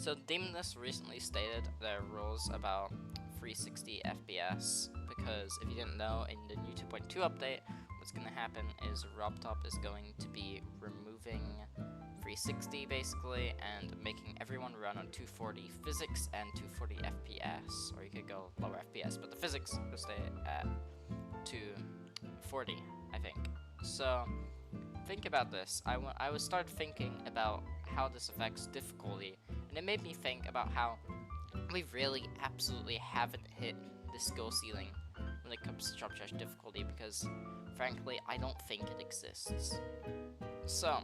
So Demoness recently stated their rules about 360 FPS because if you didn't know, in the new 2.2 update, what's going to happen is RobTop is going to be removing 360 basically and making everyone run on 240 physics and 240 FPS, or you could go lower FPS, but the physics will stay at 240, I think. So think about this. I was start thinking about how this affects difficulty, and it made me think about how we really absolutely haven't hit the skill ceiling when it comes to Jump Dash difficulty, because frankly I don't think it exists. So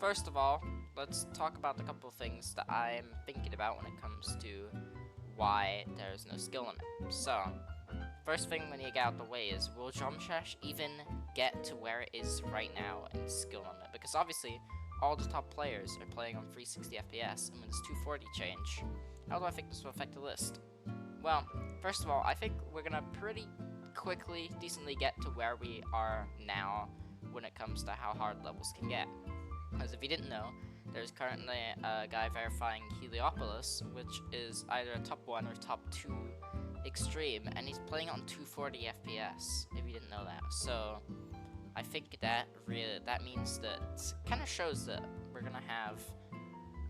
first of all, let's talk about a couple of things that I'm thinking about when it comes to why there's no skill limit. So first thing we need to get out the way is, will Jump Dash even get to where it is right now in skill limit? Because obviously all the top players are playing on 360 FPS, and when this 240 change, how do I think this will affect the list? Well, first of all, I think we're gonna pretty quickly, decently get to where we are now when it comes to how hard levels can get. As if you didn't know, there's currently a guy verifying Heliopolis, which is either a top 1 or top 2 extreme, and he's playing on 240 FPS, if you didn't know that. So I think that means that kind of shows that we're gonna have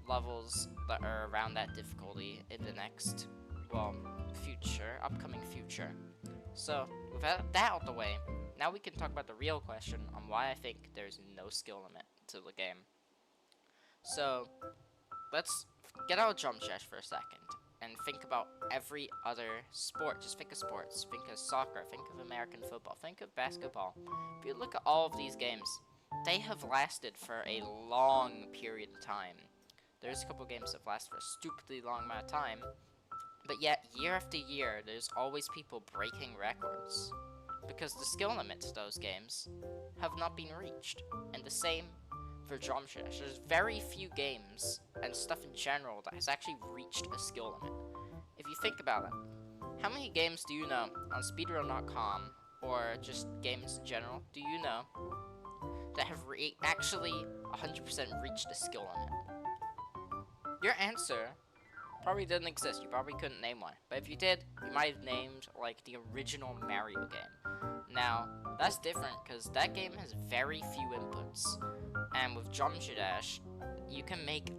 levels that are around that difficulty in the next, well, upcoming future. So with that out the way, now we can talk about the real question on why I think there's no skill limit to the game. So let's get out of Jump Dash for a second and think about every other sport. Just think of sports. Think of soccer. Think of American football. Think of basketball. If you look at all of these games, they have lasted for a long period of time. There's a couple games that have lasted for a stupidly long amount of time, but yet year after year, there's always people breaking records because the skill limits to those games have not been reached. And the same for Jump Dash. There's very few games and stuff in general that has actually reached a skill limit. If you think about it, how many games do you know on speedrun.com or just games in general do you know that have actually 100% reached a skill limit? Your answer probably didn't exist. You probably couldn't name one. But if you did, you might have named like the original Mario game. Now, that's different because that game has very few inputs. And with Jump Dash, you can make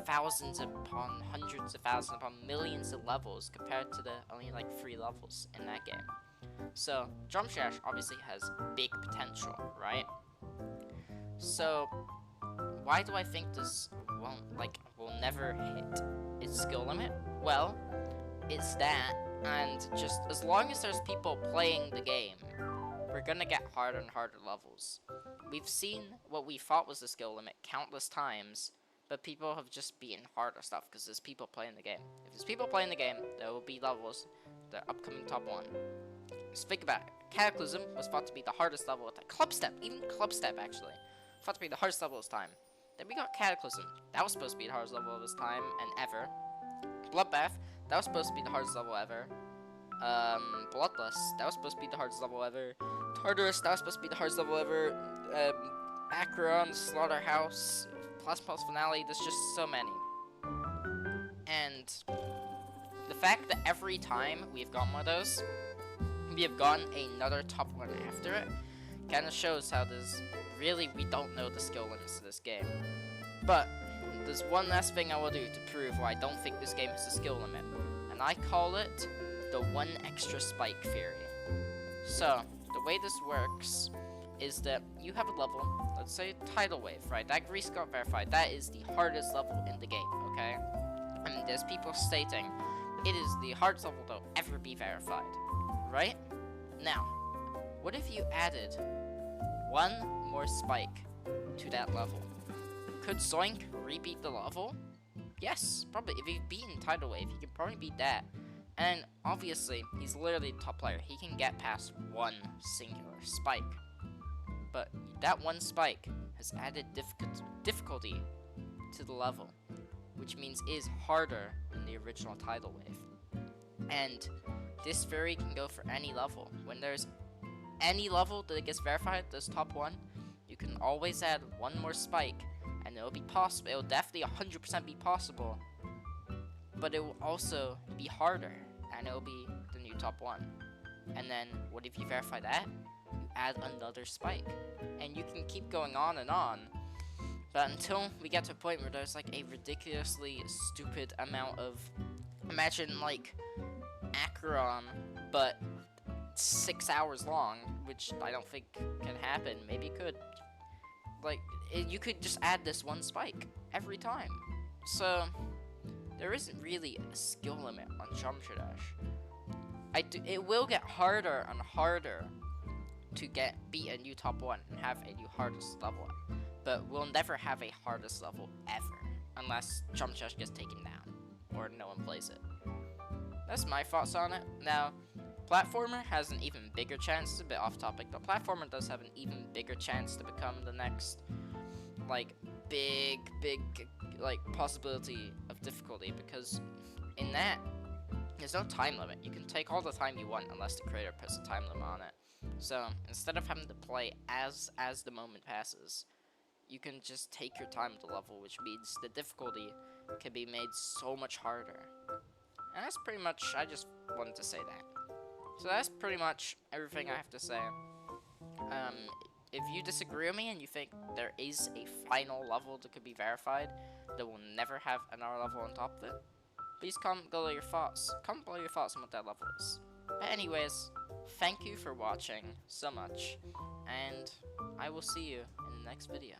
thousands upon hundreds of thousands upon millions of levels compared to the only like 3 levels in that game. So Jump Dash obviously has big potential, right? So why do I think this will never hit its skill limit? Well, it's that, and just as long as there's people playing the game, we're gonna get harder and harder levels. We've seen what we thought was the skill limit countless times, but people have just beaten harder stuff because there's people playing the game. If there's people playing the game, there will be levels, the upcoming top 1. Just think about it. Cataclysm was thought to be the hardest level at the Clubstep, even Clubstep actually, thought to be the hardest level of its time. Then we got Cataclysm, that was supposed to be the hardest level of its time and ever. Bloodbath, that was supposed to be the hardest level ever. Bloodlust, that was supposed to be the hardest level ever. Tartarus, that was supposed to be the hardest level ever. Acheron, Slaughterhouse, Plasma Pulse Finale, there's just so many. And the fact that every time we've gotten one of those, we have gotten another top 1 after it, kind of shows how we don't know the skill limits of this game. But there's one last thing I will do to prove why I don't think this game has a skill limit, and I call it the 1 extra spike theory. So the way this works is that you have a level, let's say Tidal Wave, right? That Grease got verified. That is the hardest level in the game, okay? And there's people stating it is the hardest level to ever be verified, right? Now, what if you added 1 more spike to that level? Could Zoink rebeat the level? Yes, probably. If you've beaten Tidal Wave, he can probably beat that. And obviously, he's literally the top player. He can get past 1 singular spike. But that 1 spike has added difficulty to the level, which means it is harder than the original Tidal Wave. And this theory can go for any level. When there's any level that gets verified, this top 1, you can always add 1 more spike, and it'll be possible. It'll definitely 100% be possible but it will also be harder, and it will be the new top 1. And then, what if you verify that? You add another spike, and you can keep going on and on. But until we get to a point where there's like a ridiculously stupid amount of, imagine like Acheron, but 6 hours long, which I don't think can happen. Maybe it could. Like, you could just add this one spike every time. So, there isn't really a skill limit on Chomchadash. It will get harder and harder to beat a new top 1 and have a new hardest level. But we'll never have a hardest level ever, unless Chomchadash gets taken down, or no one plays it. That's my thoughts on it. Now, Platformer has an even bigger chance. It's a bit off topic, but Platformer does have an even bigger chance to become the next, like, big, like, possibility of difficulty, because in that, there's no time limit. You can take all the time you want unless the creator puts a time limit on it. So, instead of having to play as the moment passes, you can just take your time to level, which means the difficulty can be made so much harder. And that's pretty much, I just wanted to say that. So that's pretty much everything I have to say. If you disagree with me and you think there is a final level that could be verified that will never have another level on top of it, please comment below your thoughts. Comment below your thoughts on what that level is. But anyways, thank you for watching so much, and I will see you in the next video.